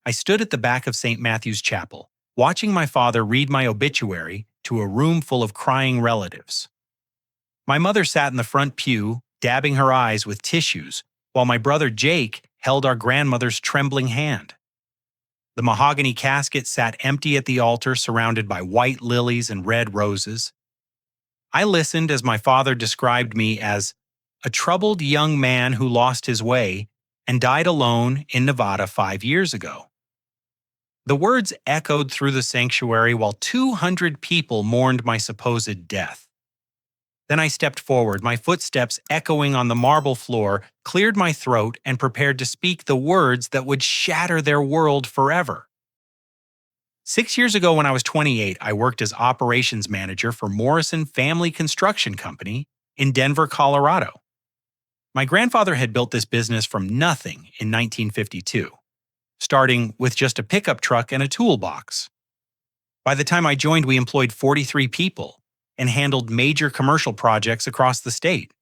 I stood at the back of St. Matthew's Chapel, watching my father read my obituary to a room full of crying relatives. My mother sat in the front pew, dabbing her eyes with tissues, while my brother Jake held our grandmother's trembling hand. The mahogany casket sat empty at the altar, surrounded by white lilies and red roses. I listened as my father described me as a troubled young man who lost his way and died alone in Nevada 5 years ago. The words echoed through the sanctuary while 200 people mourned my supposed death. Then I stepped forward, my footsteps echoing on the marble floor, cleared my throat, and prepared to speak the words that would shatter their world forever. 6 years ago, when I was 28, I worked as operations manager for Morrison Family Construction Company in Denver, Colorado. My grandfather had built this business from nothing in 1952, starting with just a pickup truck and a toolbox. By the time I joined, we employed 43 people and handled major commercial projects across the state.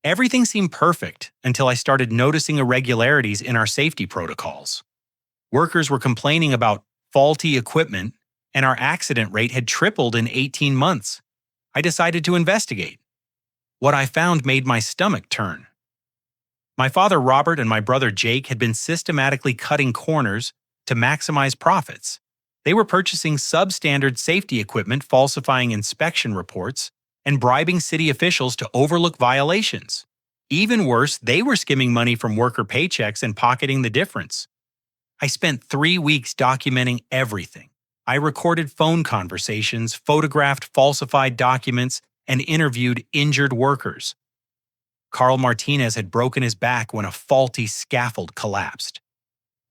Everything seemed perfect until I started noticing irregularities in our safety protocols. Workers were complaining about faulty equipment, and our accident rate had tripled in 18 months. I decided to investigate. What I found made my stomach turn. My father Robert and my brother Jake had been systematically cutting corners to maximize profits. They were purchasing substandard safety equipment, falsifying inspection reports, and bribing city officials to overlook violations. Even worse, they were skimming money from worker paychecks and pocketing the difference. I spent 3 weeks documenting everything. I recorded phone conversations, photographed falsified documents, and interviewed injured workers. Carl Martinez had broken his back when a faulty scaffold collapsed.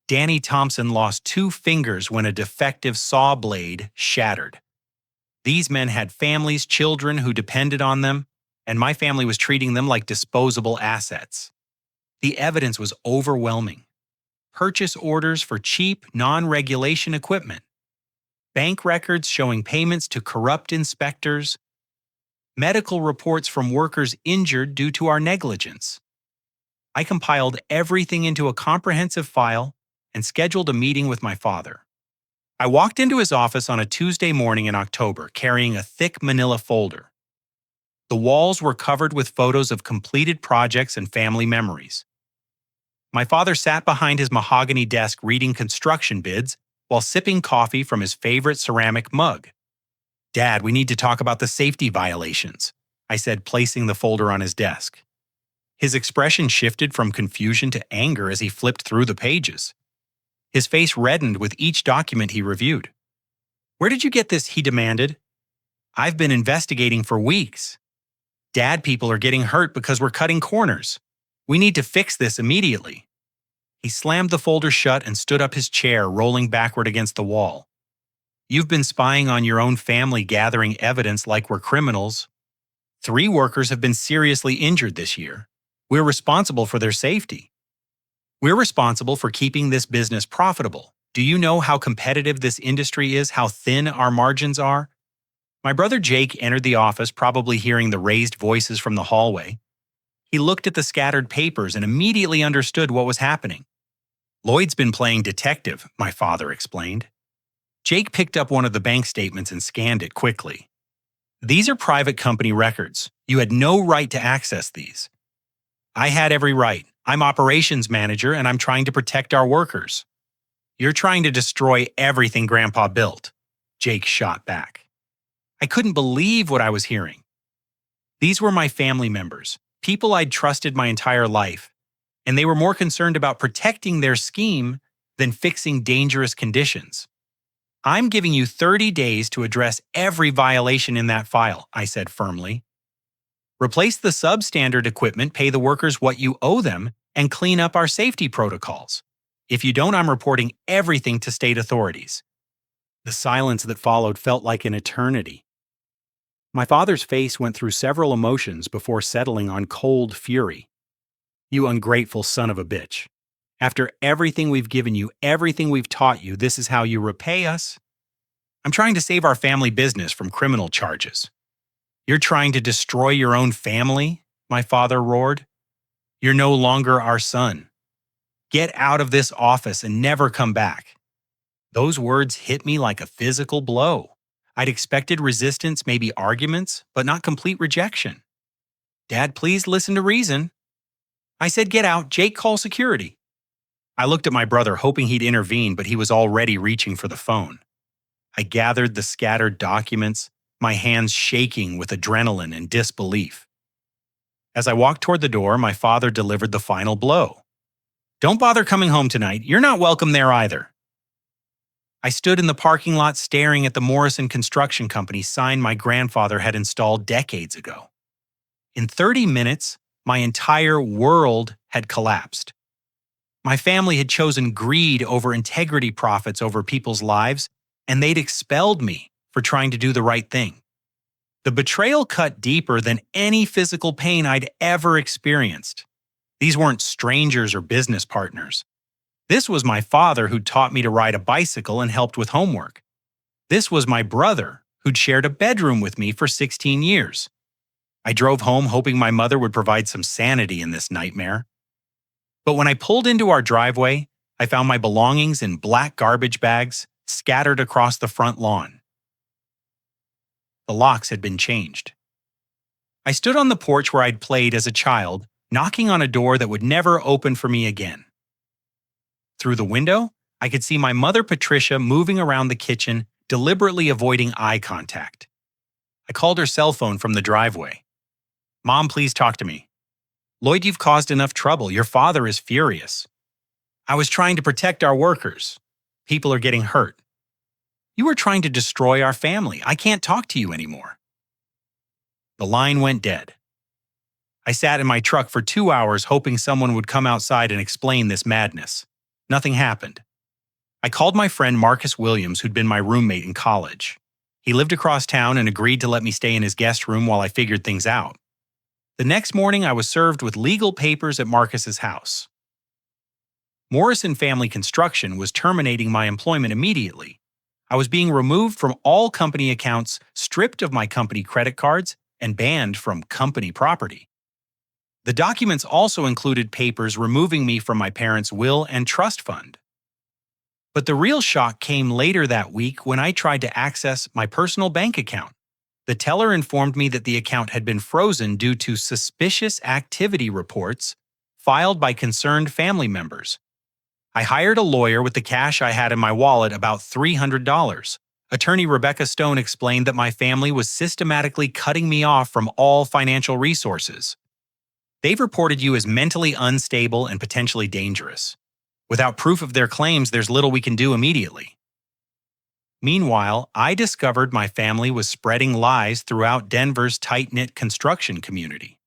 Danny Thompson lost 2 fingers when a defective saw blade shattered. These men had families, children who depended on them, and my family was treating them like disposable assets. The evidence was overwhelming. Purchase orders for cheap, non-regulation equipment. Bank records showing payments to corrupt inspectors. Medical reports from workers injured due to our negligence. I compiled everything into a comprehensive file and scheduled a meeting with my father. I walked into his office on a Tuesday morning in October, carrying a thick manila folder. The walls were covered with photos of completed projects and family memories. My father sat behind his mahogany desk reading construction bids while sipping coffee from his favorite ceramic mug. "Dad, we need to talk about the safety violations," I said, placing the folder on his desk. His expression shifted from confusion to anger as he flipped through the pages. His face reddened with each document he reviewed. "Where did you get this?" he demanded. "I've been investigating for weeks. Dad, people are getting hurt because we're cutting corners. We need to fix this immediately." He slammed the folder shut and stood up his chair, rolling backward against the wall. "You've been spying on your own family, gathering evidence like we're criminals. 3 workers have been seriously injured this year. We're responsible for their safety. We're responsible for keeping this business profitable. Do you know how competitive this industry is, how thin our margins are?" My brother Jake entered the office, probably hearing the raised voices from the hallway. He looked at the scattered papers and immediately understood what was happening. "Lloyd's been playing detective," my father explained. Jake picked up one of the bank statements and scanned it quickly. "These are private company records. You had no right to access these." "I had every right. I'm operations manager and I'm trying to protect our workers." "You're trying to destroy everything Grandpa built," Jake shot back. I couldn't believe what I was hearing. These were my family members, people I'd trusted my entire life, and they were more concerned about protecting their scheme than fixing dangerous conditions. "I'm giving you 30 days to address every violation in that file," I said firmly. "Replace the substandard equipment, pay the workers what you owe them, and clean up our safety protocols. If you don't, I'm reporting everything to state authorities." The silence that followed felt like an eternity. My father's face went through several emotions before settling on cold fury. "You ungrateful son of a bitch. After everything we've given you, everything we've taught you, this is how you repay us? I'm trying to save our family business from criminal charges." "You're trying to destroy your own family?" my father roared. "You're no longer our son. Get out of this office and never come back." Those words hit me like a physical blow. I'd expected resistance, maybe arguments, but not complete rejection. Dad, please listen to reason. I said, get out, Jake, call security. I looked at my brother, hoping he'd intervene, but he was already reaching for the phone. I gathered the scattered documents, my hands shaking with adrenaline and disbelief. As I walked toward the door, my father delivered the final blow. Don't bother coming home tonight. You're not welcome there either. I stood in the parking lot staring at the Morrison Construction Company sign my grandfather had installed decades ago. In 30 minutes, my entire world had collapsed. My family had chosen greed over integrity, profits over people's lives, and they'd expelled me for trying to do the right thing. The betrayal cut deeper than any physical pain I'd ever experienced. These weren't strangers or business partners. This was my father who'd taught me to ride a bicycle and helped with homework. This was my brother who'd shared a bedroom with me for 16 years. I drove home hoping my mother would provide some sanity in this nightmare. But when I pulled into our driveway, I found my belongings in black garbage bags scattered across the front lawn. The locks had been changed. I stood on the porch where I'd played as a child, knocking on a door that would never open for me again. Through the window, I could see my mother Patricia moving around the kitchen, deliberately avoiding eye contact. I called her cell phone from the driveway. Mom, please talk to me. Lloyd, you've caused enough trouble. Your father is furious. I was trying to protect our workers. People are getting hurt. You were trying to destroy our family. I can't talk to you anymore. The line went dead. I sat in my truck for 2 hours hoping someone would come outside and explain this madness. Nothing happened. I called my friend Marcus Williams, who'd been my roommate in college. He lived across town and agreed to let me stay in his guest room while I figured things out. The next morning, I was served with legal papers at Marcus's house. Morrison Family Construction was terminating my employment immediately. I was being removed from all company accounts, stripped of my company credit cards, and banned from company property. The documents also included papers removing me from my parents' will and trust fund. But the real shock came later that week when I tried to access my personal bank account. The teller informed me that the account had been frozen due to suspicious activity reports filed by concerned family members. I hired a lawyer with the cash I had in my wallet, about $300. Attorney Rebecca Stone explained that my family was systematically cutting me off from all financial resources. They've reported you as mentally unstable and potentially dangerous. Without proof of their claims, there's little we can do immediately. Meanwhile, I discovered my family was spreading lies throughout Denver's tight-knit construction community.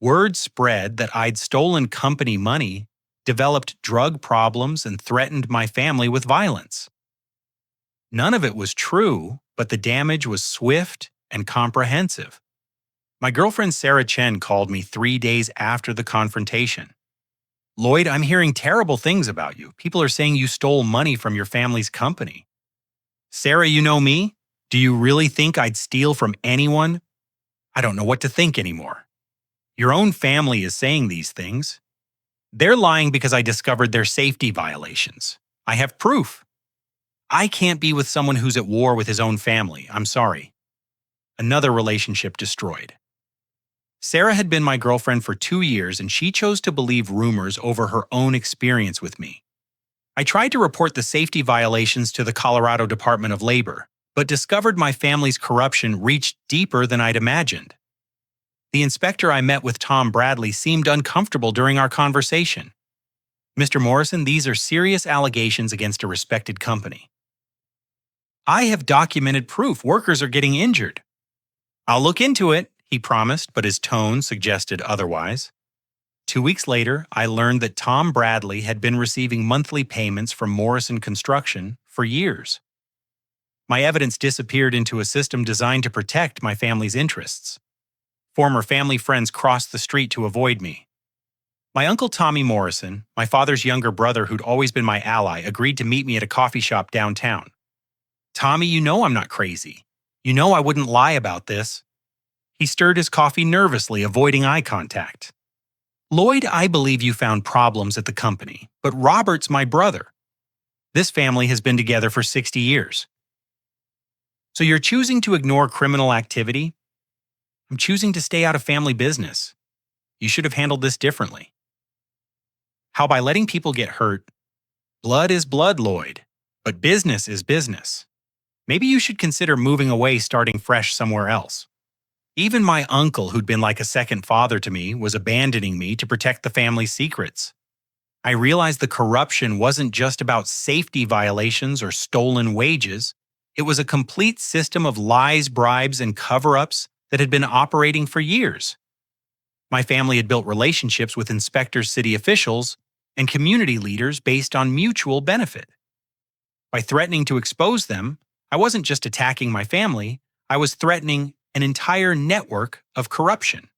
Word spread that I'd stolen company money, developed drug problems, and threatened my family with violence. None of it was true, but the damage was swift and comprehensive. My girlfriend Sarah Chen called me 3 days after the confrontation. Lloyd, I'm hearing terrible things about you. People are saying you stole money from your family's company. Sarah, you know me? Do you really think I'd steal from anyone? I don't know what to think anymore. Your own family is saying these things. They're lying because I discovered their safety violations. I have proof. I can't be with someone who's at war with his own family. I'm sorry. Another relationship destroyed. Sarah had been my girlfriend for 2 years, and she chose to believe rumors over her own experience with me. I tried to report the safety violations to the Colorado Department of Labor, but discovered my family's corruption reached deeper than I'd imagined. The inspector I met with, Tom Bradley, seemed uncomfortable during our conversation. Mr. Morrison, these are serious allegations against a respected company. I have documented proof workers are getting injured. I'll look into it, he promised, but his tone suggested otherwise. 2 weeks later, I learned that Tom Bradley had been receiving monthly payments from Morrison Construction for years. My evidence disappeared into a system designed to protect my family's interests. Former family friends crossed the street to avoid me. My uncle Tommy Morrison, my father's younger brother who'd always been my ally, agreed to meet me at a coffee shop downtown. Tommy, you know I'm not crazy. You know I wouldn't lie about this. He stirred his coffee nervously, avoiding eye contact. Lloyd, I believe you found problems at the company, but Robert's my brother. This family has been together for 60 years. So you're choosing to ignore criminal activity? I'm choosing to stay out of family business. You should have handled this differently. How by letting people get hurt, blood is blood, Lloyd, but business is business. Maybe you should consider moving away, starting fresh somewhere else. Even my uncle, who'd been like a second father to me, was abandoning me to protect the family's secrets. I realized the corruption wasn't just about safety violations or stolen wages. It was a complete system of lies, bribes, and cover-ups that had been operating for years. My family had built relationships with inspectors, city officials, and community leaders based on mutual benefit. By threatening to expose them, I wasn't just attacking my family, I was threatening an entire network of corruption.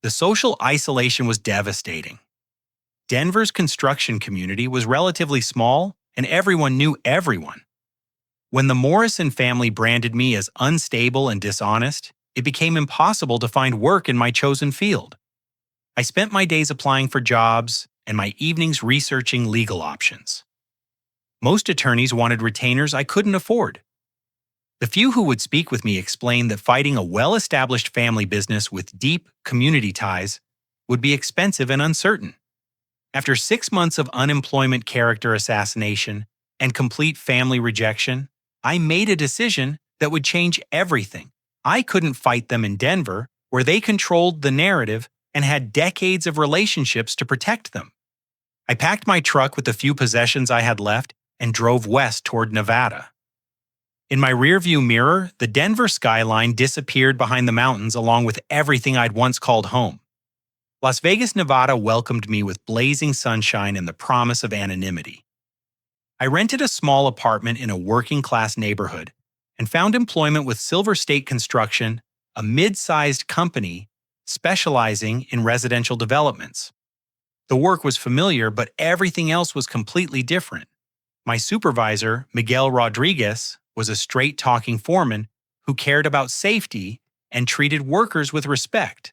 The social isolation was devastating. Denver's construction community was relatively small, and everyone knew everyone. When the Morrison family branded me as unstable and dishonest, it became impossible to find work in my chosen field. I spent my days applying for jobs and my evenings researching legal options. Most attorneys wanted retainers I couldn't afford. The few who would speak with me explained that fighting a well-established family business with deep community ties would be expensive and uncertain. After 6 months of unemployment, character assassination, and complete family rejection, I made a decision that would change everything. I couldn't fight them in Denver, where they controlled the narrative and had decades of relationships to protect them. I packed my truck with the few possessions I had left and drove west toward Nevada. In my rearview mirror, the Denver skyline disappeared behind the mountains along with everything I'd once called home. Las Vegas, Nevada welcomed me with blazing sunshine and the promise of anonymity. I rented a small apartment in a working-class neighborhood and found employment with Silver State Construction, a mid-sized company specializing in residential developments. The work was familiar, but everything else was completely different. My supervisor, Miguel Rodriguez, was a straight-talking foreman who cared about safety and treated workers with respect.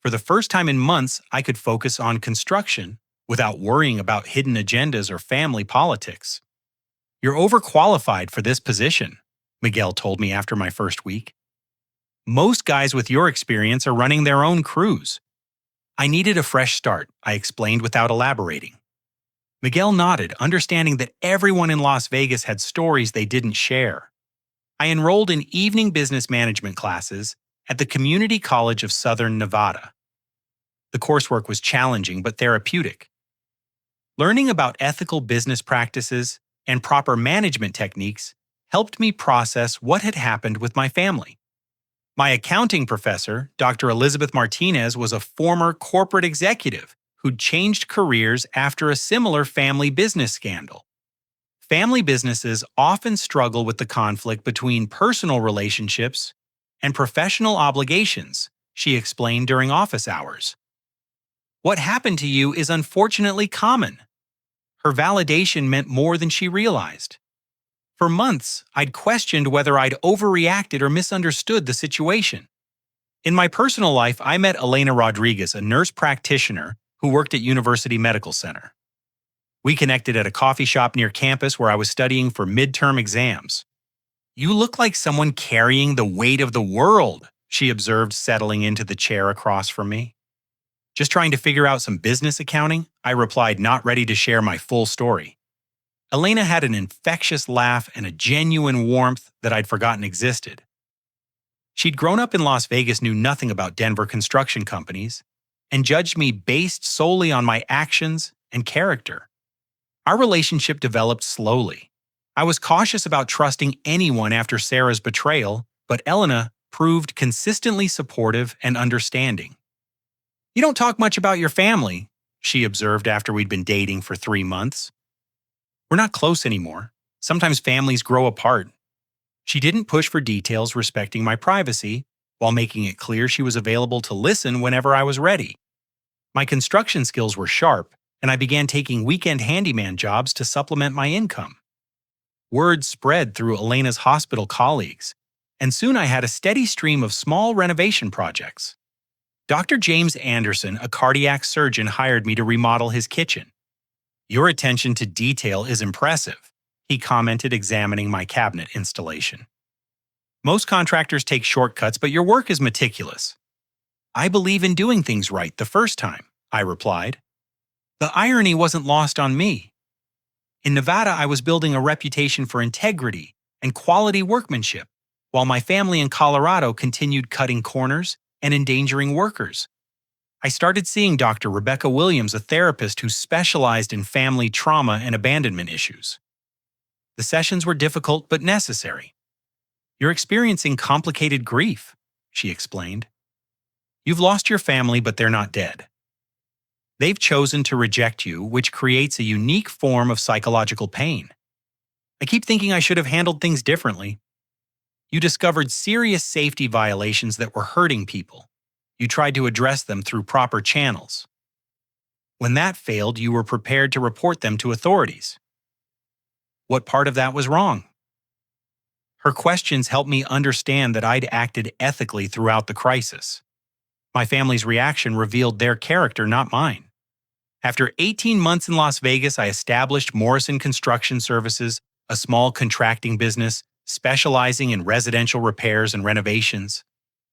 For the first time in months, I could focus on construction without worrying about hidden agendas or family politics. "You're overqualified for this position," Miguel told me after my first week. "Most guys with your experience are running their own crews." I needed a fresh start, I explained without elaborating. Miguel nodded, understanding that everyone in Las Vegas had stories they didn't share. I enrolled in evening business management classes at the Community College of Southern Nevada. The coursework was challenging but therapeutic. Learning about ethical business practices and proper management techniques helped me process what had happened with my family. My accounting professor, Dr. Elizabeth Martinez, was a former corporate executive who'd changed careers after a similar family business scandal. Family businesses often struggle with the conflict between personal relationships and professional obligations, she explained during office hours. "What happened to you is unfortunately common." Her validation meant more than she realized. For months, I'd questioned whether I'd overreacted or misunderstood the situation. In my personal life, I met Elena Rodriguez, a nurse practitioner who worked at University Medical Center. We connected at a coffee shop near campus where I was studying for midterm exams. "You look like someone carrying the weight of the world," she observed, settling into the chair across from me. "Just trying to figure out some business accounting," I replied, not ready to share my full story. Elena had an infectious laugh and a genuine warmth that I'd forgotten existed. She'd grown up in Las Vegas, knew nothing about Denver construction companies, and judged me based solely on my actions and character. Our relationship developed slowly. I was cautious about trusting anyone after Sarah's betrayal, but Elena proved consistently supportive and understanding. "You don't talk much about your family," she observed after we'd been dating for 3 months. "We're not close anymore. Sometimes families grow apart." She didn't push for details, respecting my privacy, while making it clear she was available to listen whenever I was ready. My construction skills were sharp, and I began taking weekend handyman jobs to supplement my income. Word spread through Elena's hospital colleagues, and soon I had a steady stream of small renovation projects. Dr. James Anderson, a cardiac surgeon, hired me to remodel his kitchen. Your attention to detail is impressive, he commented, examining my cabinet installation. Most contractors take shortcuts, but your work is meticulous. I believe in doing things right the first time, I replied. The irony wasn't lost on me. In Nevada, I was building a reputation for integrity and quality workmanship, while my family in Colorado continued cutting corners and endangering workers. I started seeing Dr. Rebecca Williams, a therapist who specialized in family trauma and abandonment issues. The sessions were difficult but necessary. You're experiencing complicated grief, she explained. You've lost your family, but they're not dead. They've chosen to reject you, which creates a unique form of psychological pain. I keep thinking I should have handled things differently. You discovered serious safety violations that were hurting people. You tried to address them through proper channels. When that failed, you were prepared to report them to authorities. What part of that was wrong? Her questions helped me understand that I'd acted ethically throughout the crisis. My family's reaction revealed their character, not mine. After 18 months in Las Vegas, I established Morrison Construction Services, a small contracting business specializing in residential repairs and renovations.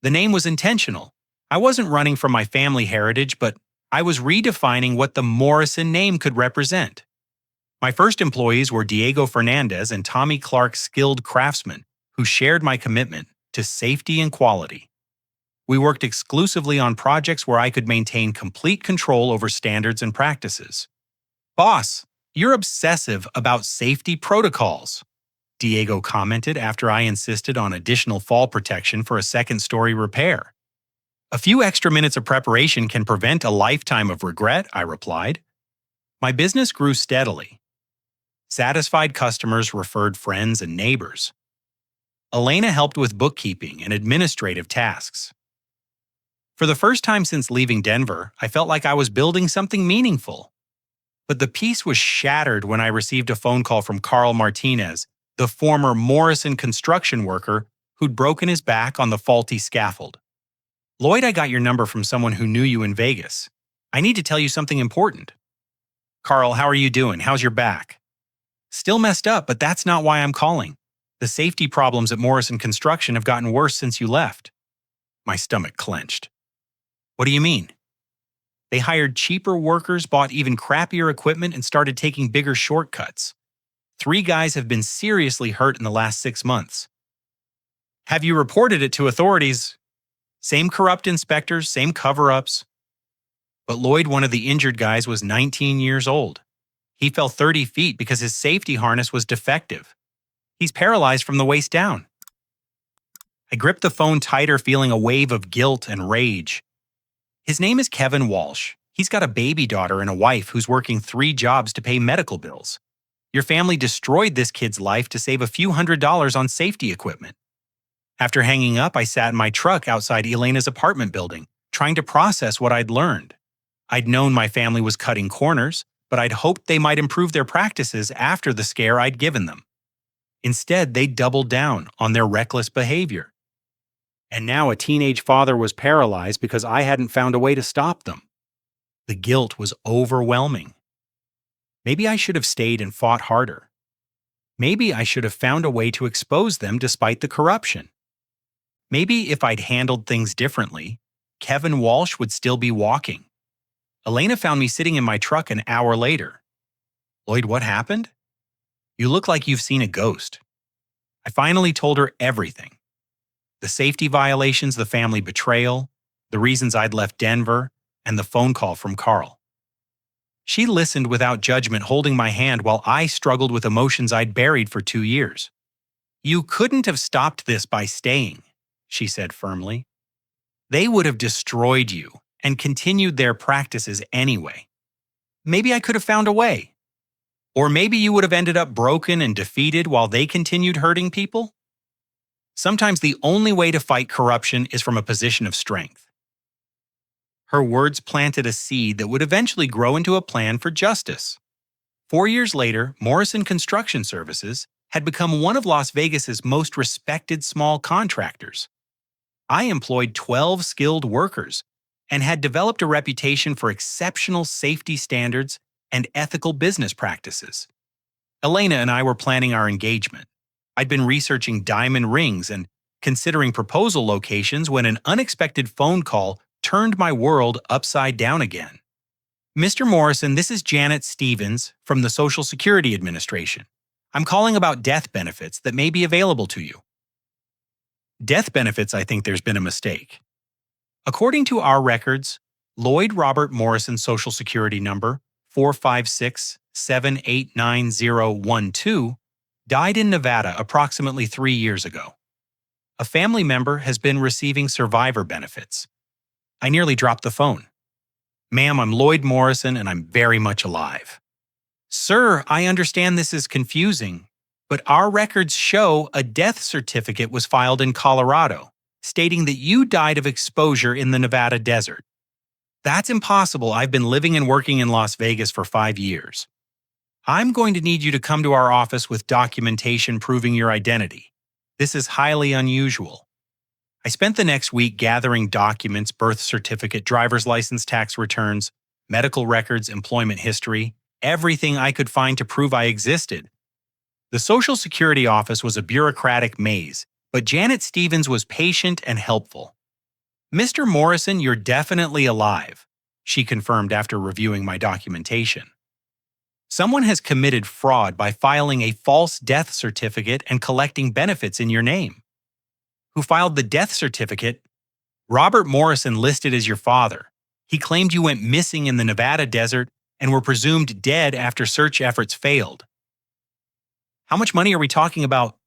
The name was intentional. I wasn't running from my family heritage, but I was redefining what the Morrison name could represent. My first employees were Diego Fernandez and Tommy Clark, skilled craftsmen who shared my commitment to safety and quality. We worked exclusively on projects where I could maintain complete control over standards and practices. Boss, you're obsessive about safety protocols, Diego commented after I insisted on additional fall protection for a second-story repair. A few extra minutes of preparation can prevent a lifetime of regret, I replied. My business grew steadily. Satisfied customers referred friends and neighbors. Elena helped with bookkeeping and administrative tasks. For the first time since leaving Denver, I felt like I was building something meaningful. But the peace was shattered when I received a phone call from Carl Martinez, the former Morrison construction worker who'd broken his back on the faulty scaffold. Lloyd, I got your number from someone who knew you in Vegas. I need to tell you something important. Carl, how are you doing? How's your back? Still messed up, but that's not why I'm calling. The safety problems at Morrison Construction have gotten worse since you left. My stomach clenched. What do you mean? They hired cheaper workers, bought even crappier equipment, and started taking bigger shortcuts. 3 guys have been seriously hurt in the last 6 months. Have you reported it to authorities? Same corrupt inspectors, same cover-ups. But Lloyd, one of the injured guys, was 19 years old. He fell 30 feet because his safety harness was defective. He's paralyzed from the waist down. I gripped the phone tighter, feeling a wave of guilt and rage. His name is Kevin Walsh. He's got a baby daughter and a wife who's working 3 jobs to pay medical bills. Your family destroyed this kid's life to save a few $100s on safety equipment. After hanging up, I sat in my truck outside Elena's apartment building, trying to process what I'd learned. I'd known my family was cutting corners, but I'd hoped they might improve their practices after the scare I'd given them. Instead, they doubled down on their reckless behavior. And now a teenage father was paralyzed because I hadn't found a way to stop them. The guilt was overwhelming. Maybe I should have stayed and fought harder. Maybe I should have found a way to expose them despite the corruption. Maybe if I'd handled things differently, Kevin Walsh would still be walking. Elena found me sitting in my truck an hour later. Lloyd, what happened? You look like you've seen a ghost. I finally told her everything. The safety violations, the family betrayal, the reasons I'd left Denver, and the phone call from Carl. She listened without judgment, holding my hand while I struggled with emotions I'd buried for 2 years. You couldn't have stopped this by staying, she said firmly. They would have destroyed you and continued their practices anyway. Maybe I could have found a way. Or maybe you would have ended up broken and defeated while they continued hurting people. Sometimes the only way to fight corruption is from a position of strength. Her words planted a seed that would eventually grow into a plan for justice. 4 years later, Morrison Construction Services had become one of Las Vegas's most respected small contractors. I employed 12 skilled workers and had developed a reputation for exceptional safety standards and ethical business practices. Elena and I were planning our engagement. I'd been researching diamond rings and considering proposal locations when an unexpected phone call turned my world upside down again. Mr. Morrison, this is Janet Stevens from the Social Security Administration. I'm calling about death benefits that may be available to you. Death benefits, I think there's been a mistake. According to our records, Lloyd Robert Morrison Social Security number 456789012 died in Nevada approximately 3 years ago. A family member has been receiving survivor benefits. I nearly dropped the phone. Ma'am, I'm Lloyd Morrison and I'm very much alive. Sir, I understand this is confusing, but our records show a death certificate was filed in Colorado, stating that you died of exposure in the Nevada desert. That's impossible. I've been living and working in Las Vegas for 5 years. I'm going to need you to come to our office with documentation proving your identity. This is highly unusual. I spent the next week gathering documents, birth certificate, driver's license, tax returns, medical records, employment history, everything I could find to prove I existed. The Social Security office was a bureaucratic maze, but Janet Stevens was patient and helpful. Mr. Morrison, you're definitely alive, she confirmed after reviewing my documentation. Someone has committed fraud by filing a false death certificate and collecting benefits in your name. Who filed the death certificate? Robert Morrison listed as your father. He claimed you went missing in the Nevada desert and were presumed dead after search efforts failed. How much money are we talking about?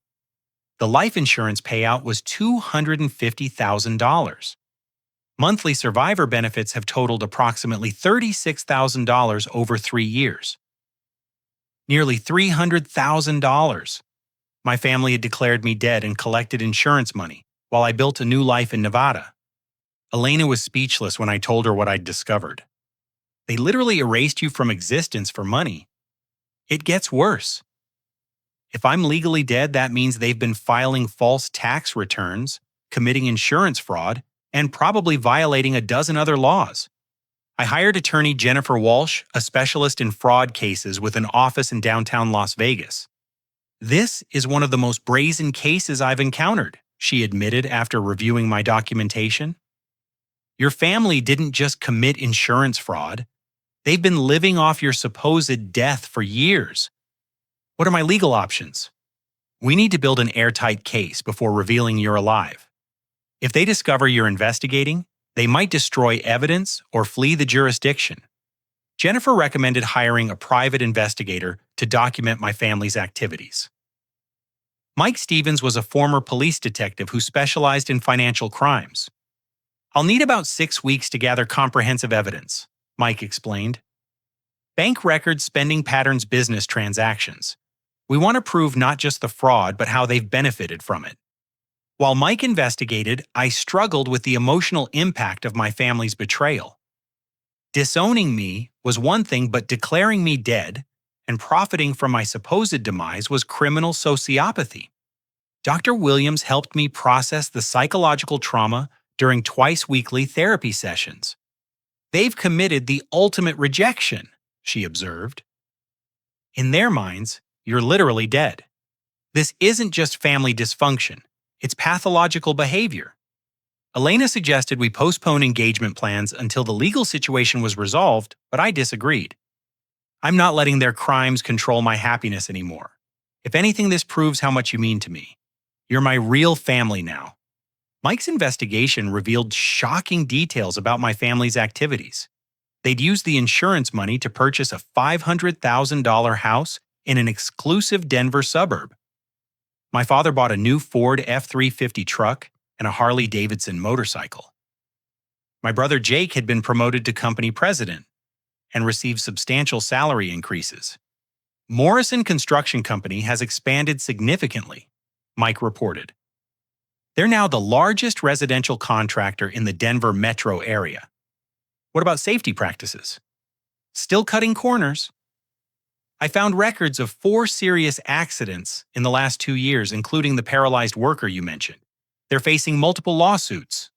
The life insurance payout was $250,000. Monthly survivor benefits have totaled approximately $36,000 over 3 years. Nearly $300,000. My family had declared me dead and collected insurance money while I built a new life in Nevada. Elena was speechless when I told her what I'd discovered. They literally erased you from existence for money. It gets worse. If I'm legally dead, that means they've been filing false tax returns, committing insurance fraud, and probably violating a dozen other laws. I hired attorney Jennifer Walsh, a specialist in fraud cases with an office in downtown Las Vegas. This is one of the most brazen cases I've encountered, she admitted after reviewing my documentation. Your family didn't just commit insurance fraud. They've been living off your supposed death for years. What are my legal options? We need to build an airtight case before revealing you're alive. If they discover you're investigating, they might destroy evidence or flee the jurisdiction. Jennifer recommended hiring a private investigator to document my family's activities. Mike Stevens was a former police detective who specialized in financial crimes. I'll need about 6 weeks to gather comprehensive evidence, Mike explained. Bank records, spending patterns, business transactions. We want to prove not just the fraud, but how they've benefited from it. While Mike investigated, I struggled with the emotional impact of my family's betrayal. Disowning me was one thing, but declaring me dead and profiting from my supposed demise was criminal sociopathy. Dr. Williams helped me process the psychological trauma during twice-weekly therapy sessions. They've committed the ultimate rejection, she observed. In their minds, you're literally dead. This isn't just family dysfunction. It's pathological behavior. Elena suggested we postpone engagement plans until the legal situation was resolved, but I disagreed. I'm not letting their crimes control my happiness anymore. If anything, this proves how much you mean to me. You're my real family now. Mike's investigation revealed shocking details about my family's activities. They'd used the insurance money to purchase a $500,000 house in an exclusive Denver suburb. My father bought a new Ford F-350 truck and a Harley-Davidson motorcycle. My brother Jake had been promoted to company president and received substantial salary increases. Morrison Construction Company has expanded significantly, Mike reported. They're now the largest residential contractor in the Denver metro area. What about safety practices? Still cutting corners. I found records of 4 serious accidents in the last 2 years, including the paralyzed worker you mentioned. They're facing multiple lawsuits.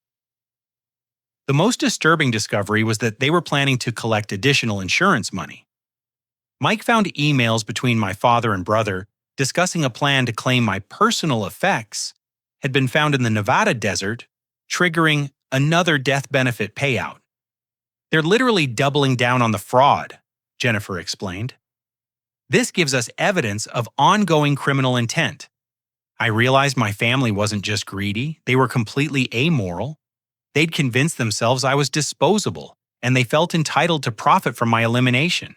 The most disturbing discovery was that they were planning to collect additional insurance money. Mike found emails between my father and brother discussing a plan to claim my personal effects had been found in the Nevada desert, triggering another death benefit payout. They're literally doubling down on the fraud, Jennifer explained. This gives us evidence of ongoing criminal intent. I realized my family wasn't just greedy, they were completely amoral. They'd convinced themselves I was disposable, and they felt entitled to profit from my elimination.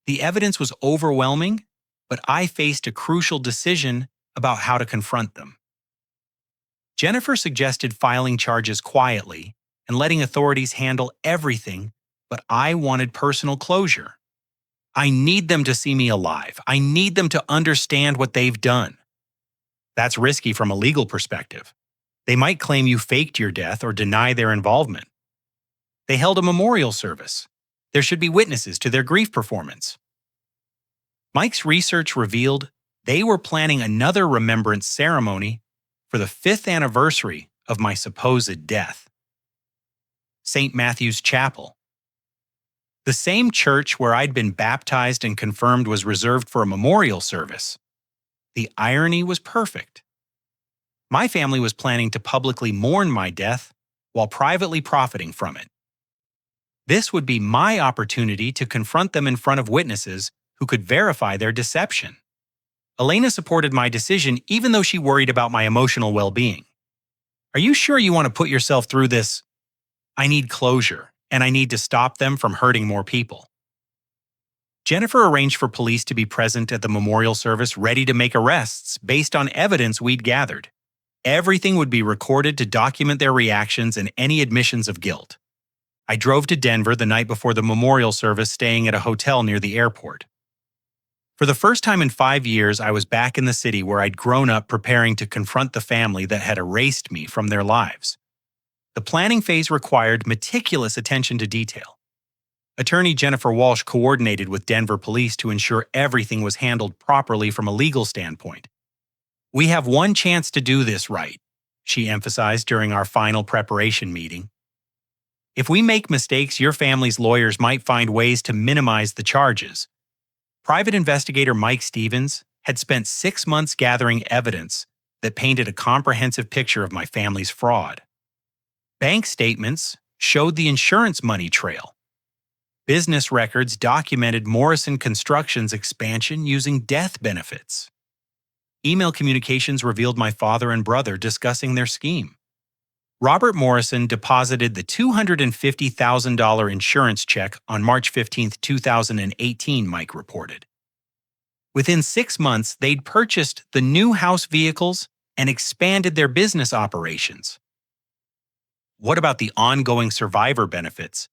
The evidence was overwhelming, but I faced a crucial decision about how to confront them. Jennifer suggested filing charges quietly and letting authorities handle everything, but I wanted personal closure. I need them to see me alive. I need them to understand what they've done. That's risky from a legal perspective. They might claim you faked your death or deny their involvement. They held a memorial service. There should be witnesses to their grief performance. Mike's research revealed they were planning another remembrance ceremony for the 5th anniversary of my supposed death. St. Matthew's Chapel. The same church where I'd been baptized and confirmed was reserved for a memorial service. The irony was perfect. My family was planning to publicly mourn my death while privately profiting from it. This would be my opportunity to confront them in front of witnesses who could verify their deception. Elena supported my decision even though she worried about my emotional well-being. Are you sure you want to put yourself through this? I need closure, and I need to stop them from hurting more people. Jennifer arranged for police to be present at the memorial service, ready to make arrests based on evidence we'd gathered. Everything would be recorded to document their reactions and any admissions of guilt. I drove to Denver the night before the memorial service, staying at a hotel near the airport. For the first time in 5 years, I was back in the city where I'd grown up, preparing to confront the family that had erased me from their lives. The planning phase required meticulous attention to detail. Attorney Jennifer Walsh coordinated with Denver police to ensure everything was handled properly from a legal standpoint. "We have one chance to do this right," she emphasized during our final preparation meeting. "If we make mistakes, your family's lawyers might find ways to minimize the charges." Private investigator Mike Stevens had spent 6 months gathering evidence that painted a comprehensive picture of my family's fraud. Bank statements showed the insurance money trail. Business records documented Morrison Construction's expansion using death benefits. Email communications revealed my father and brother discussing their scheme. Robert Morrison deposited the $250,000 insurance check on March 15, 2018, Mike reported. Within 6 months, they'd purchased the new house vehicles and expanded their business operations. What about the ongoing survivor benefits?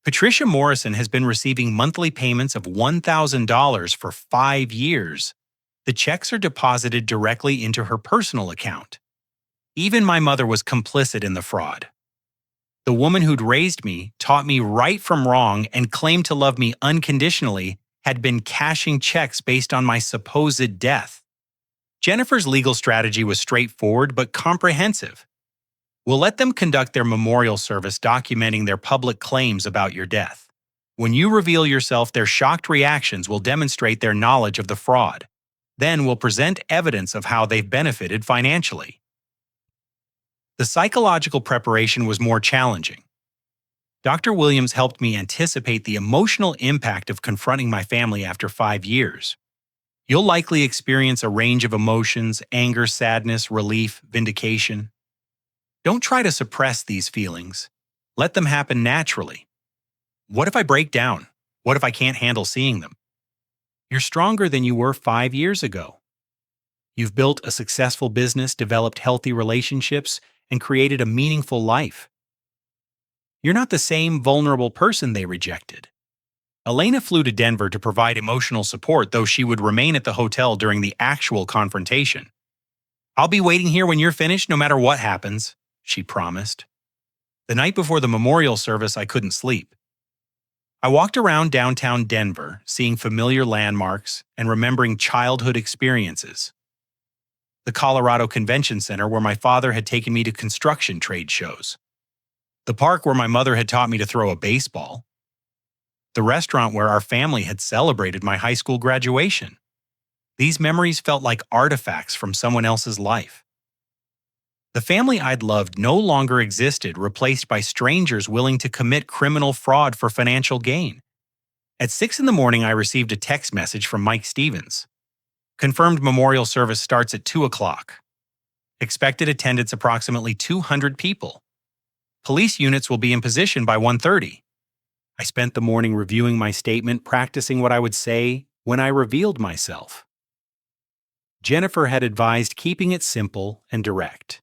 Patricia Morrison has been receiving monthly payments of $1,000 for 5 years. The checks are deposited directly into her personal account. Even my mother was complicit in the fraud. The woman who'd raised me, taught me right from wrong, and claimed to love me unconditionally had been cashing checks based on my supposed death. Jennifer's legal strategy was straightforward but comprehensive. "We'll let them conduct their memorial service documenting their public claims about your death. When you reveal yourself, their shocked reactions will demonstrate their knowledge of the fraud. Then we'll present evidence of how they've benefited financially." The psychological preparation was more challenging. Dr. Williams helped me anticipate the emotional impact of confronting my family after 5 years. "You'll likely experience a range of emotions: anger, sadness, relief, vindication. Don't try to suppress these feelings. Let them happen naturally. What if I break down? What if I can't handle seeing them? You're stronger than you were 5 years ago. You've built a successful business, developed healthy relationships, and created a meaningful life. You're not the same vulnerable person they rejected." Elena flew to Denver to provide emotional support, though she would remain at the hotel during the actual confrontation. "I'll be waiting here when you're finished, no matter what happens," she promised. The night before the memorial service, I couldn't sleep. I walked around downtown Denver, seeing familiar landmarks and remembering childhood experiences. The Colorado Convention Center, where my father had taken me to construction trade shows. The park where my mother had taught me to throw a baseball. the restaurant where our family had celebrated my high school graduation. These memories felt like artifacts from someone else's life. The family I'd loved no longer existed, replaced by strangers willing to commit criminal fraud for financial gain. At 6 in the morning, I received a text message from Mike Stevens. Confirmed memorial service starts at 2 o'clock. Expected attendance approximately 200 people. Police units will be in position by 1:30. I spent the morning reviewing my statement, practicing what I would say when I revealed myself. Jennifer had advised keeping it simple and direct.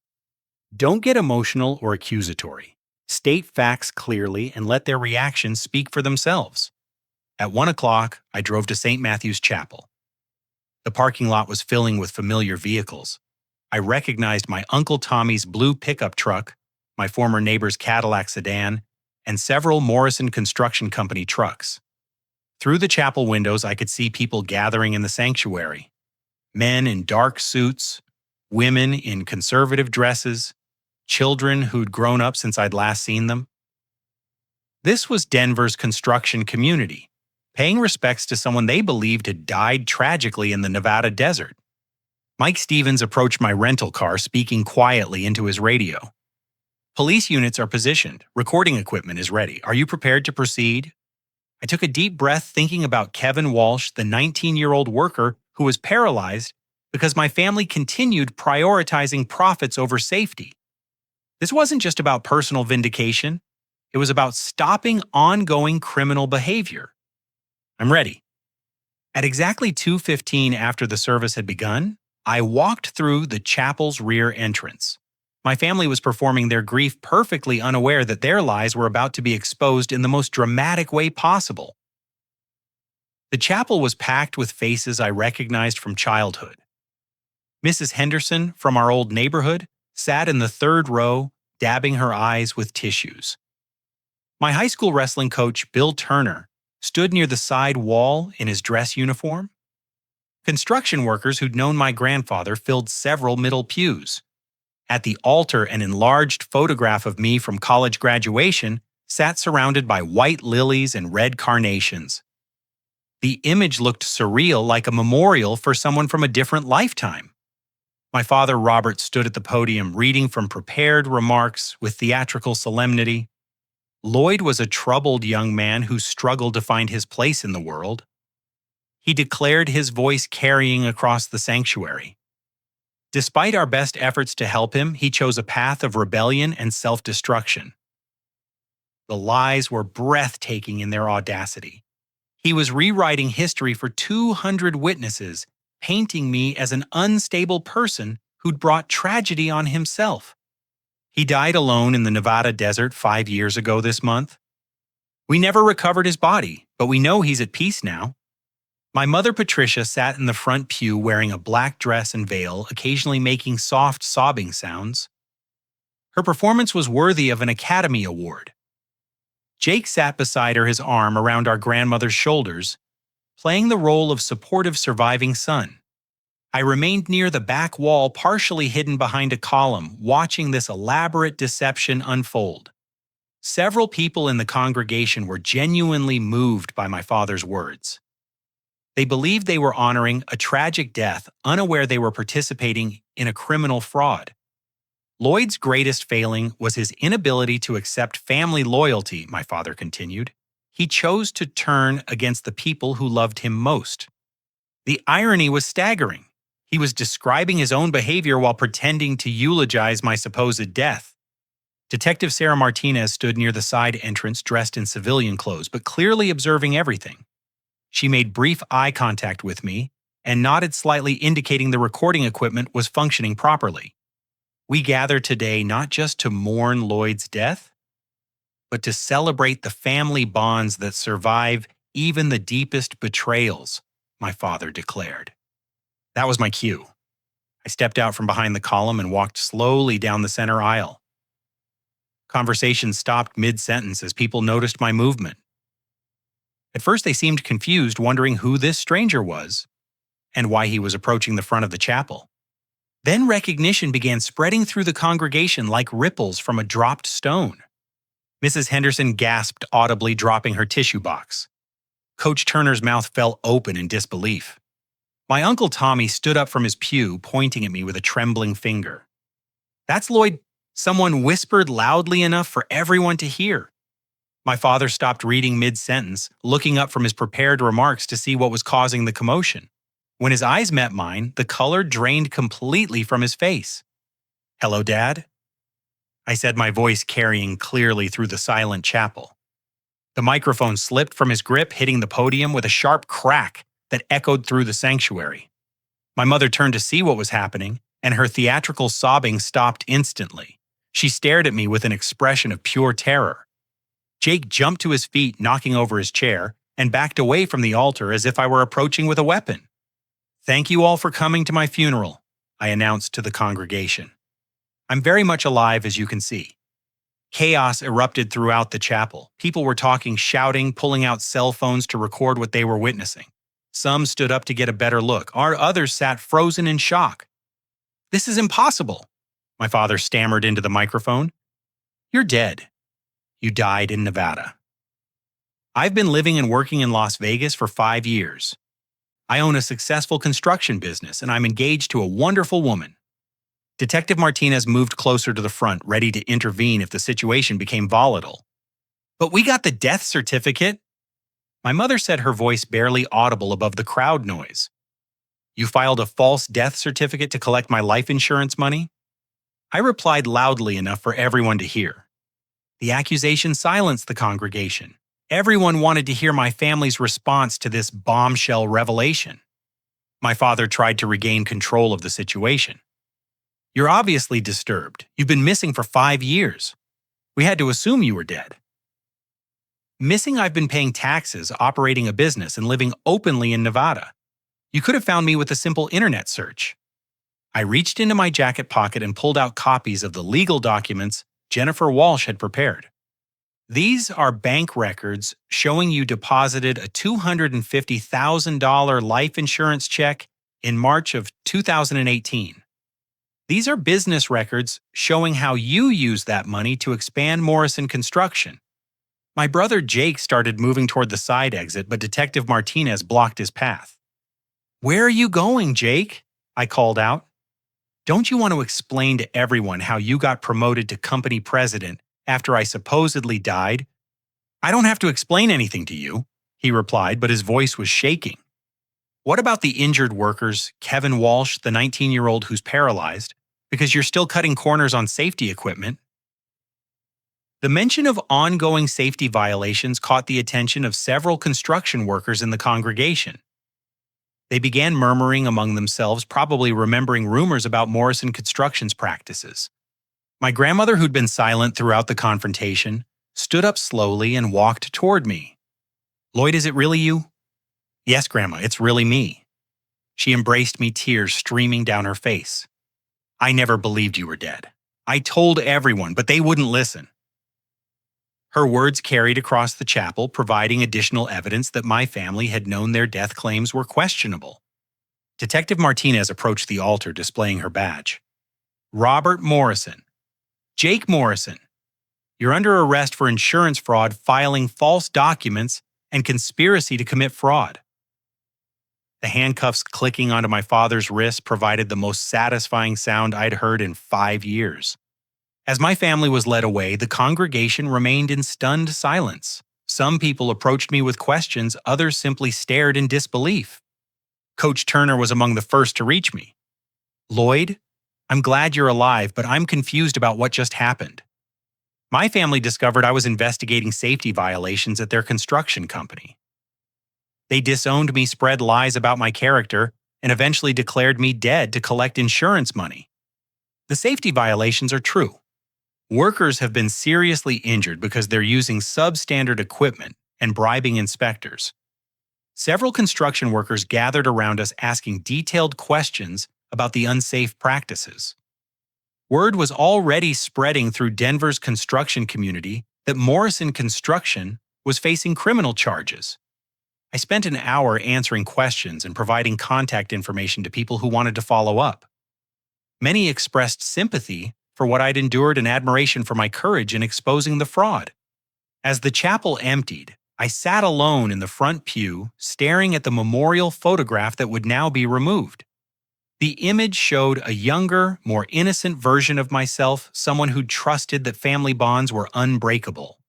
Don't get emotional or accusatory. State facts clearly and let their reactions speak for themselves. At 1 o'clock, I drove to St. Matthew's Chapel. The parking lot was filling with familiar vehicles. I recognized my Uncle Tommy's blue pickup truck, my former neighbor's Cadillac sedan, and several Morrison Construction Company trucks. Through the chapel windows, I could see people gathering in the sanctuary. Men in dark suits, women in conservative dresses, children who'd grown up since I'd last seen them. This was Denver's construction community, paying respects to someone they believed had died tragically in the Nevada desert. Mike Stevens approached my rental car, speaking quietly into his radio. Police units are positioned. Recording equipment is ready. Are you prepared to proceed? I took a deep breath, thinking about Kevin Walsh, the 19-year-old worker who was paralyzed because my family continued prioritizing profits over safety. This wasn't just about personal vindication. It was about stopping ongoing criminal behavior. I'm ready. At exactly 2:15 after the service had begun, I walked through the chapel's rear entrance. My family was performing their grief perfectly unaware that their lies were about to be exposed in the most dramatic way possible. The chapel was packed with faces I recognized from childhood. Mrs. Henderson, from our old neighborhood, sat in the third row, dabbing her eyes with tissues. My high school wrestling coach, Bill Turner, stood near the side wall in his dress uniform. Construction workers who'd known my grandfather filled several middle pews. At the altar, an enlarged photograph of me from college graduation sat surrounded by white lilies and red carnations. The image looked surreal, like a memorial for someone from a different lifetime. My father, Robert, stood at the podium reading from prepared remarks with theatrical solemnity. Lloyd was a troubled young man who struggled to find his place in the world. He declared, his voice carrying across the sanctuary. Despite our best efforts to help him, he chose a path of rebellion and self-destruction. The lies were breathtaking in their audacity. He was rewriting history for 200 witnesses, painting me as an unstable person who'd brought tragedy on himself. He died alone in the Nevada desert 5 years ago this month. We never recovered his body, but we know he's at peace now. My mother, Patricia, sat in the front pew wearing a black dress and veil, occasionally making soft sobbing sounds. Her performance was worthy of an Academy Award. Jake sat beside her, his arm around our grandmother's shoulders, playing the role of supportive surviving son. I remained near the back wall, partially hidden behind a column, watching this elaborate deception unfold. Several people in the congregation were genuinely moved by my father's words. They believed they were honoring a tragic death, unaware they were participating in a criminal fraud. Lloyd's greatest failing was his inability to accept family loyalty, my father continued. He chose to turn against the people who loved him most. The irony was staggering. He was describing his own behavior while pretending to eulogize my supposed death. Detective Sarah Martinez stood near the side entrance, dressed in civilian clothes, but clearly observing everything. She made brief eye contact with me and nodded slightly, indicating the recording equipment was functioning properly. We gather today not just to mourn Lloyd's death, but to celebrate the family bonds that survive even the deepest betrayals, my father declared. That was my cue. I stepped out from behind the column and walked slowly down the center aisle. Conversation stopped mid-sentence as people noticed my movement. At first they seemed confused, wondering who this stranger was and why he was approaching the front of the chapel. Then recognition began spreading through the congregation like ripples from a dropped stone. Mrs. Henderson gasped audibly, dropping her tissue box. Coach Turner's mouth fell open in disbelief. My Uncle Tommy stood up from his pew, pointing at me with a trembling finger. "That's Lloyd," someone whispered loudly enough for everyone to hear. My father stopped reading mid-sentence, looking up from his prepared remarks to see what was causing the commotion. When his eyes met mine, the color drained completely from his face. "Hello, Dad?" I said, my voice carrying clearly through the silent chapel. The microphone slipped from his grip, hitting the podium with a sharp crack that echoed through the sanctuary. My mother turned to see what was happening, and her theatrical sobbing stopped instantly. She stared at me with an expression of pure terror. Jake jumped to his feet, knocking over his chair, and backed away from the altar as if I were approaching with a weapon. "Thank you all for coming to my funeral," I announced to the congregation. "I'm very much alive, as you can see." Chaos erupted throughout the chapel. People were talking, shouting, pulling out cell phones to record what they were witnessing. Some stood up to get a better look. Our others sat frozen in shock. "This is impossible," my father stammered into the microphone. "You're dead. You died in Nevada." I've been living and working in Las Vegas for 5 years. I own a successful construction business, and I'm engaged to a wonderful woman. Detective Martinez moved closer to the front, ready to intervene if the situation became volatile. "But we got the death certificate," my mother said, her voice barely audible above the crowd noise. "You filed a false death certificate to collect my life insurance money?" I replied loudly enough for everyone to hear. The accusation silenced the congregation. Everyone wanted to hear my family's response to this bombshell revelation. My father tried to regain control of the situation. "You're obviously disturbed. You've been missing for 5 years. We had to assume you were dead." "Missing, I've been paying taxes, operating a business, and living openly in Nevada. You could have found me with a simple internet search." I reached into my jacket pocket and pulled out copies of the legal documents Jennifer Walsh had prepared. "These are bank records showing you deposited a $250,000 life insurance check in March of 2018. These are business records showing how you used that money to expand Morrison Construction." My brother Jake started moving toward the side exit, but Detective Martinez blocked his path. "Where are you going, Jake?" I called out. "Don't you want to explain to everyone how you got promoted to company president after I supposedly died?" "I don't have to explain anything to you," he replied, but his voice was shaking. "What about the injured workers, Kevin Walsh, the 19-year-old who's paralyzed, because you're still cutting corners on safety equipment?" The mention of ongoing safety violations caught the attention of several construction workers in the congregation. They began murmuring among themselves, probably remembering rumors about Morrison Construction's practices. My grandmother, who'd been silent throughout the confrontation, stood up slowly and walked toward me. "Lloyd, is it really you?" "Yes, Grandma, it's really me." She embraced me, tears streaming down her face. "I never believed you were dead. I told everyone, but they wouldn't listen." Her words carried across the chapel, providing additional evidence that my family had known their death claims were questionable. Detective Martinez approached the altar, displaying her badge. "Robert Morrison. Jake Morrison. You're under arrest for insurance fraud, filing false documents, and conspiracy to commit fraud." The handcuffs clicking onto my father's wrist provided the most satisfying sound I'd heard in 5 years. As my family was led away, the congregation remained in stunned silence. Some people approached me with questions, others simply stared in disbelief. Coach Turner was among the first to reach me. "Lloyd, I'm glad you're alive, but I'm confused about what just happened." My family discovered I was investigating safety violations at their construction company. They disowned me, spread lies about my character, and eventually declared me dead to collect insurance money. The safety violations are true. Workers have been seriously injured because they're using substandard equipment and bribing inspectors. Several construction workers gathered around us asking detailed questions about the unsafe practices. Word was already spreading through Denver's construction community that Morrison Construction was facing criminal charges. I spent an hour answering questions and providing contact information to people who wanted to follow up. Many expressed sympathy for what I'd endured and admiration for my courage in exposing the fraud. As the chapel emptied, I sat alone in the front pew, staring at the memorial photograph that would now be removed. The image showed a younger, more innocent version of myself, someone who trusted that family bonds were unbreakable.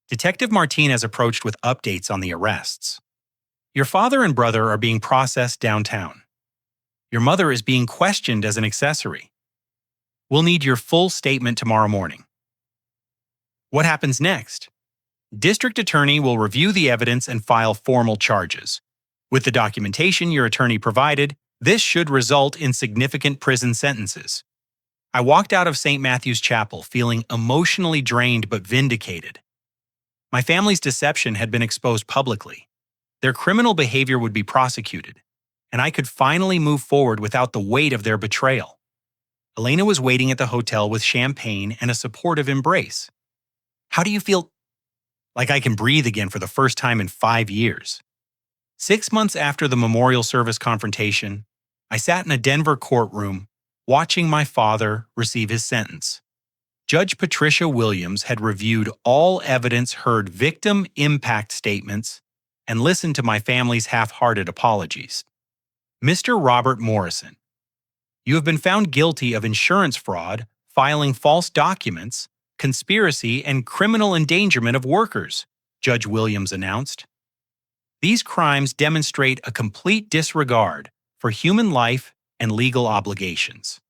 Detective Martinez approached with updates on the arrests. Your father and brother are being processed downtown. Your mother is being questioned as an accessory. We'll need your full statement tomorrow morning. What happens next? District Attorney will review the evidence and file formal charges. With the documentation your attorney provided, this should result in significant prison sentences. I walked out of St. Matthew's Chapel feeling emotionally drained but vindicated. My family's deception had been exposed publicly. Their criminal behavior would be prosecuted, and I could finally move forward without the weight of their betrayal. Elena was waiting at the hotel with champagne and a supportive embrace. How do you feel? Like I can breathe again for the first time in 5 years. 6 months after the memorial service confrontation, I sat in a Denver courtroom watching my father receive his sentence. Judge Patricia Williams had reviewed all evidence, heard victim impact statements, and listened to my family's half-hearted apologies. Mr. Robert Morrison, you have been found guilty of insurance fraud, filing false documents, conspiracy, and criminal endangerment of workers, Judge Williams announced. These crimes demonstrate a complete disregard for human life and legal obligations.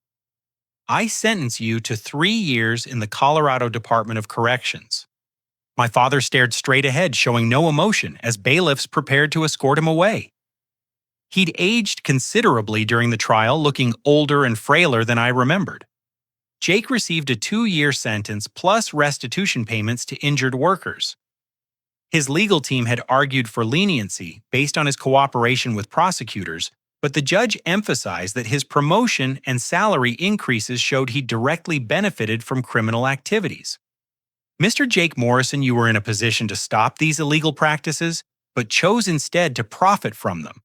I sentence you to 3 years in the Colorado Department of Corrections. My father stared straight ahead, showing no emotion as bailiffs prepared to escort him away. He'd aged considerably during the trial, looking older and frailer than I remembered. Jake received a 2-year sentence plus restitution payments to injured workers. His legal team had argued for leniency based on his cooperation with prosecutors, but the judge emphasized that his promotion and salary increases showed he directly benefited from criminal activities. Mr. Jake Morrison, you were in a position to stop these illegal practices, but chose instead to profit from them.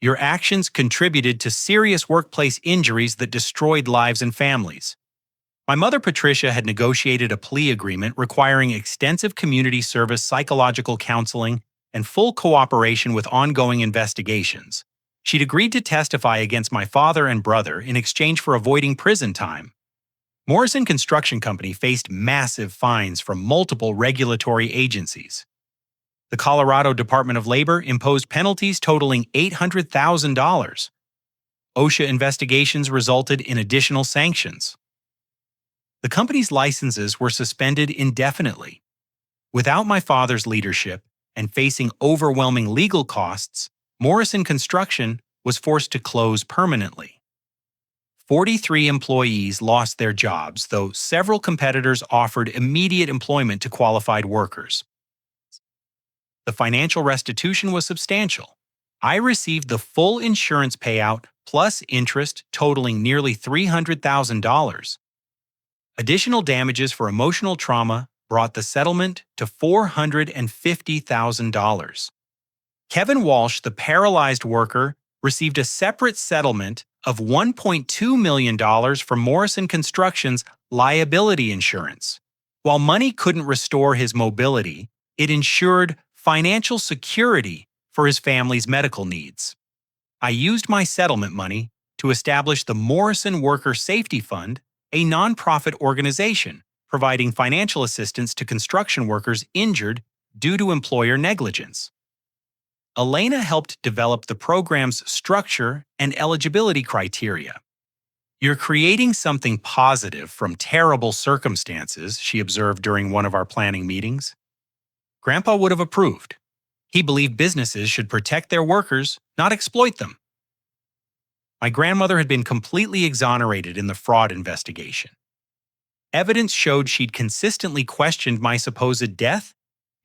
Your actions contributed to serious workplace injuries that destroyed lives and families. My mother, Patricia, had negotiated a plea agreement requiring extensive community service, psychological counseling, and full cooperation with ongoing investigations. She'd agreed to testify against my father and brother in exchange for avoiding prison time. Morrison Construction Company faced massive fines from multiple regulatory agencies. The Colorado Department of Labor imposed penalties totaling $800,000. OSHA investigations resulted in additional sanctions. The company's licenses were suspended indefinitely. Without my father's leadership and facing overwhelming legal costs, Morrison Construction was forced to close permanently. 43 employees lost their jobs, though several competitors offered immediate employment to qualified workers. The financial restitution was substantial. I received the full insurance payout plus interest totaling nearly $300,000. Additional damages for emotional trauma brought the settlement to $450,000. Kevin Walsh, the paralyzed worker, received a separate settlement of $1.2 million from Morrison Construction's liability insurance. While money couldn't restore his mobility, it ensured financial security for his family's medical needs. I used my settlement money to establish the Morrison Worker Safety Fund, a nonprofit organization providing financial assistance to construction workers injured due to employer negligence. Elena helped develop the program's structure and eligibility criteria. You're creating something positive from terrible circumstances, she observed during one of our planning meetings. Grandpa would have approved. He believed businesses should protect their workers, not exploit them. My grandmother had been completely exonerated in the fraud investigation. Evidence showed she'd consistently questioned my supposed death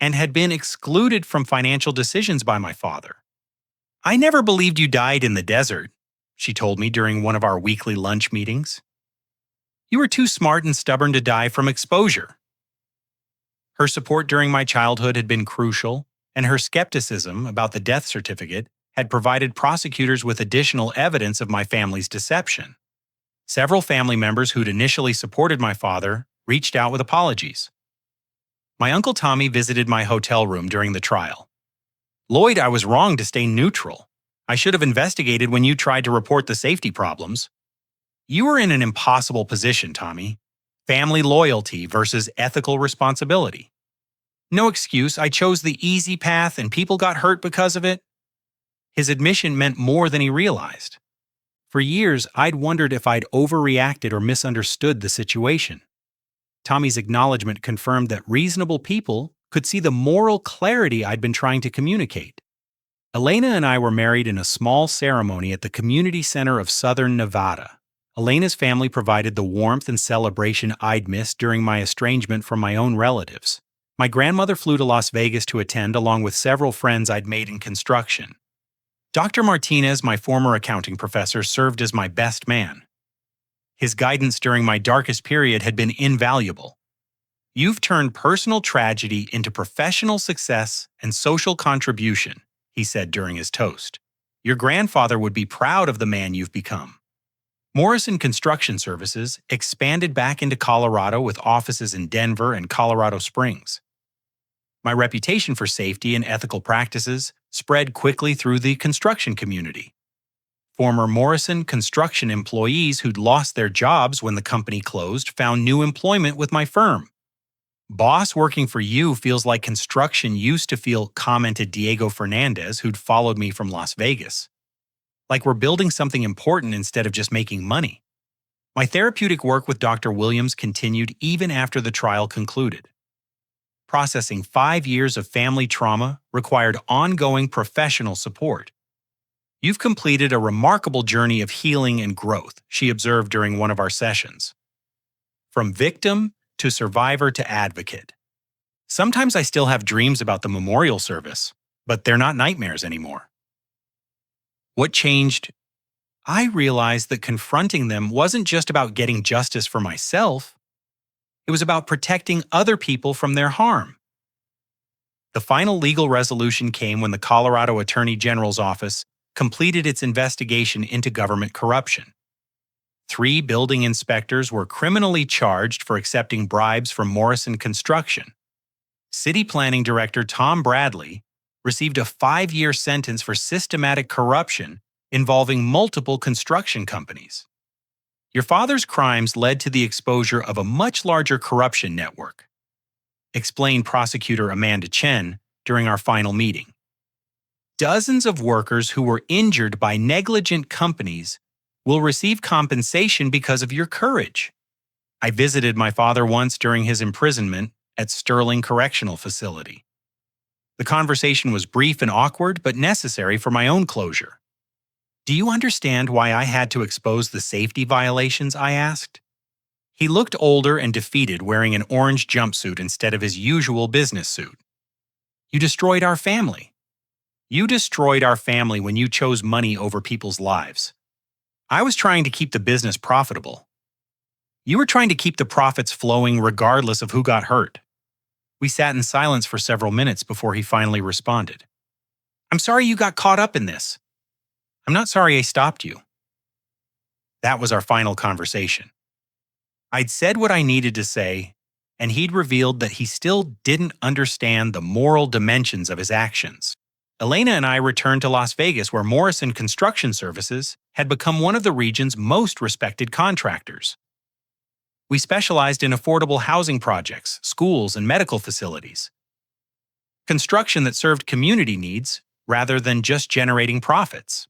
and had been excluded from financial decisions by my father. I never believed you died in the desert, she told me during one of our weekly lunch meetings. You were too smart and stubborn to die from exposure. Her support during my childhood had been crucial, and her skepticism about the death certificate had provided prosecutors with additional evidence of my family's deception. Several family members who'd initially supported my father reached out with apologies. My Uncle Tommy visited my hotel room during the trial. Lloyd, I was wrong to stay neutral. I should have investigated when you tried to report the safety problems. You were in an impossible position, Tommy. Family loyalty versus ethical responsibility. No excuse, I chose the easy path and people got hurt because of it. His admission meant more than he realized. For years, I'd wondered if I'd overreacted or misunderstood the situation. Tommy's acknowledgement confirmed that reasonable people could see the moral clarity I'd been trying to communicate. Elena and I were married in a small ceremony at the community center of southern Nevada. Elena's family provided the warmth and celebration I'd missed during my estrangement from my own relatives. My grandmother flew to Las Vegas to attend, along with several friends I'd made in construction. Dr. Martinez, my former accounting professor, served as my best man. His guidance during my darkest period had been invaluable. You've turned personal tragedy into professional success and social contribution, he said during his toast. Your grandfather would be proud of the man you've become. Morrison Construction Services expanded back into Colorado with offices in Denver and Colorado Springs. My reputation for safety and ethical practices spread quickly through the construction community. Former Morrison Construction employees who'd lost their jobs when the company closed found new employment with my firm. Boss, working for you feels like construction used to feel, commented Diego Fernandez, who'd followed me from Las Vegas. Like we're building something important instead of just making money. My therapeutic work with Dr. Williams continued even after the trial concluded. Processing 5 years of family trauma required ongoing professional support. You've completed a remarkable journey of healing and growth, she observed during one of our sessions. From victim to survivor to advocate. Sometimes I still have dreams about the memorial service, but they're not nightmares anymore. What changed? I realized that confronting them wasn't just about getting justice for myself. It was about protecting other people from their harm. The final legal resolution came when the Colorado Attorney General's office completed its investigation into government corruption. 3 building inspectors were criminally charged for accepting bribes from Morrison Construction. City Planning Director Tom Bradley received a 5-year sentence for systematic corruption involving multiple construction companies. Your father's crimes led to the exposure of a much larger corruption network, explained prosecutor Amanda Chen during our final meeting. Dozens of workers who were injured by negligent companies will receive compensation because of your courage. I visited my father once during his imprisonment at Sterling Correctional Facility. The conversation was brief and awkward, but necessary for my own closure. Do you understand why I had to expose the safety violations? I asked. He looked older and defeated, wearing an orange jumpsuit instead of his usual business suit. You destroyed our family. You destroyed our family when you chose money over people's lives. I was trying to keep the business profitable. You were trying to keep the profits flowing regardless of who got hurt. We sat in silence for several minutes before he finally responded. I'm sorry you got caught up in this. I'm not sorry I stopped you. That was our final conversation. I'd said what I needed to say, and he'd revealed that he still didn't understand the moral dimensions of his actions. Elena and I returned to Las Vegas, where Morrison Construction Services had become one of the region's most respected contractors. We specialized in affordable housing projects, schools, and medical facilities. Construction that served community needs rather than just generating profits.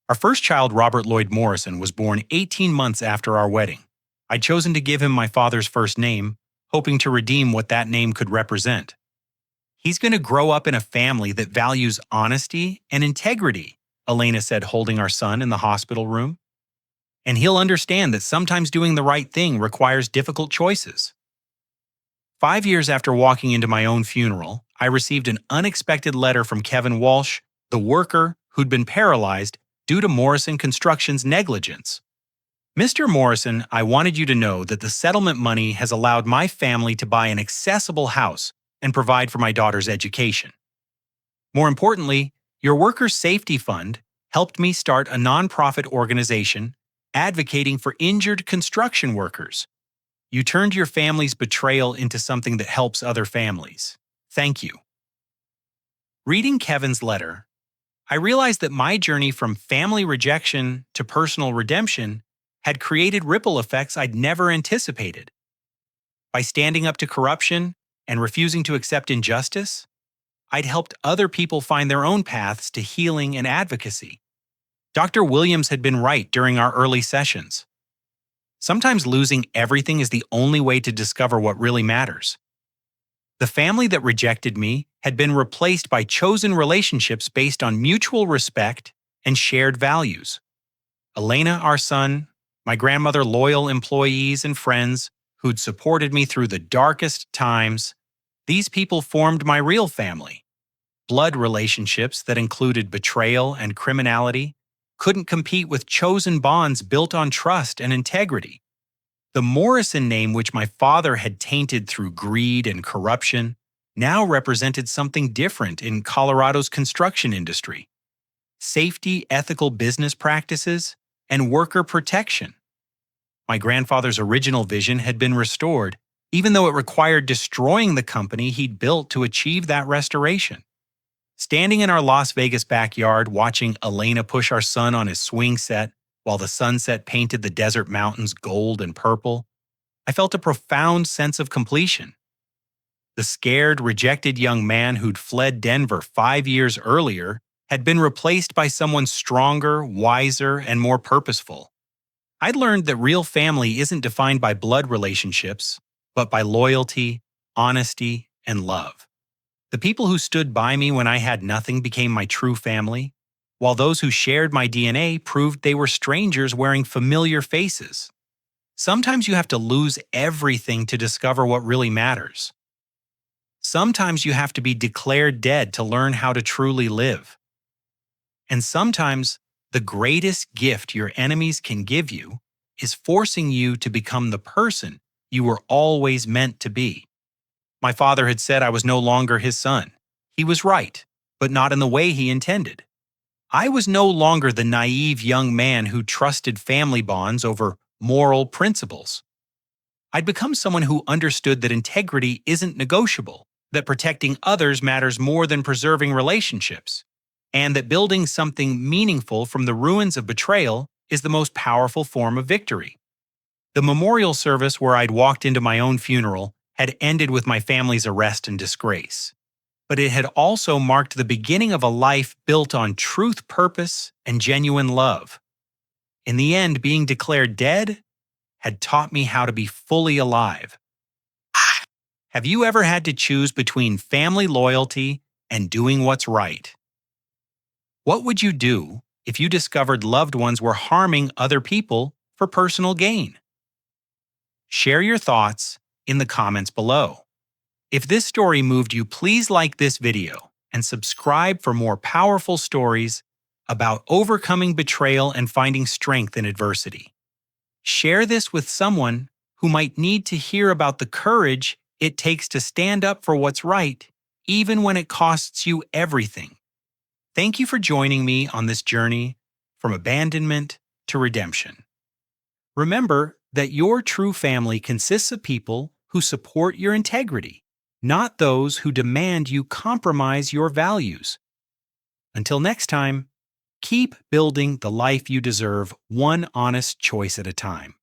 Our first child, Robert Lloyd Morrison, was born 18 months after our wedding. I'd chosen to give him my father's first name, hoping to redeem what that name could represent. He's going to grow up in a family that values honesty and integrity, Elena said, holding our son in the hospital room. And he'll understand that sometimes doing the right thing requires difficult choices. 5 years after walking into my own funeral, I received an unexpected letter from Kevin Walsh, the worker who'd been paralyzed due to Morrison Construction's negligence. Mr. Morrison, I wanted you to know that the settlement money has allowed my family to buy an accessible house and provide for my daughter's education. More importantly, your Workers' Safety Fund helped me start a nonprofit organization advocating for injured construction workers. You turned your family's betrayal into something that helps other families. Thank you. Reading Kevin's letter, I realized that my journey from family rejection to personal redemption had created ripple effects I'd never anticipated. By standing up to corruption and refusing to accept injustice, I'd helped other people find their own paths to healing and advocacy. Dr. Williams had been right during our early sessions. Sometimes losing everything is the only way to discover what really matters. The family that rejected me had been replaced by chosen relationships based on mutual respect and shared values. Elena, our son, my grandmother, loyal employees and friends who'd supported me through the darkest times, these people formed my real family. Blood relationships that included betrayal and criminality couldn't compete with chosen bonds built on trust and integrity. The Morrison name, which my father had tainted through greed and corruption, now represented something different in Colorado's construction industry: safety, ethical business practices, and worker protection. My grandfather's original vision had been restored, even though it required destroying the company he'd built to achieve that restoration. Standing in our Las Vegas backyard watching Elena push our son on his swing set while the sunset painted the desert mountains gold and purple, I felt a profound sense of completion. The scared, rejected young man who'd fled Denver 5 years earlier had been replaced by someone stronger, wiser, and more purposeful. I'd learned that real family isn't defined by blood relationships, but by loyalty, honesty, and love. The people who stood by me when I had nothing became my true family, while those who shared my DNA proved they were strangers wearing familiar faces. Sometimes you have to lose everything to discover what really matters. Sometimes you have to be declared dead to learn how to truly live. And sometimes the greatest gift your enemies can give you is forcing you to become the person you were always meant to be. My father had said I was no longer his son. He was right, but not in the way he intended. I was no longer the naive young man who trusted family bonds over moral principles. I'd become someone who understood that integrity isn't negotiable, that protecting others matters more than preserving relationships, and that building something meaningful from the ruins of betrayal is the most powerful form of victory. The memorial service where I'd walked into my own funeral had ended with my family's arrest and disgrace, but it had also marked the beginning of a life built on truth, purpose, and genuine love. In the end, being declared dead had taught me how to be fully alive. Have you ever had to choose between family loyalty and doing what's right? What would you do if you discovered loved ones were harming other people for personal gain? Share your thoughts in the comments below. If this story moved you, please like this video and subscribe for more powerful stories about overcoming betrayal and finding strength in adversity. Share this with someone who might need to hear about the courage it takes to stand up for what's right, even when it costs you everything. Thank you for joining me on this journey from abandonment to redemption. Remember that your true family consists of people who support your integrity, not those who demand you compromise your values. Until next time, keep building the life you deserve, one honest choice at a time.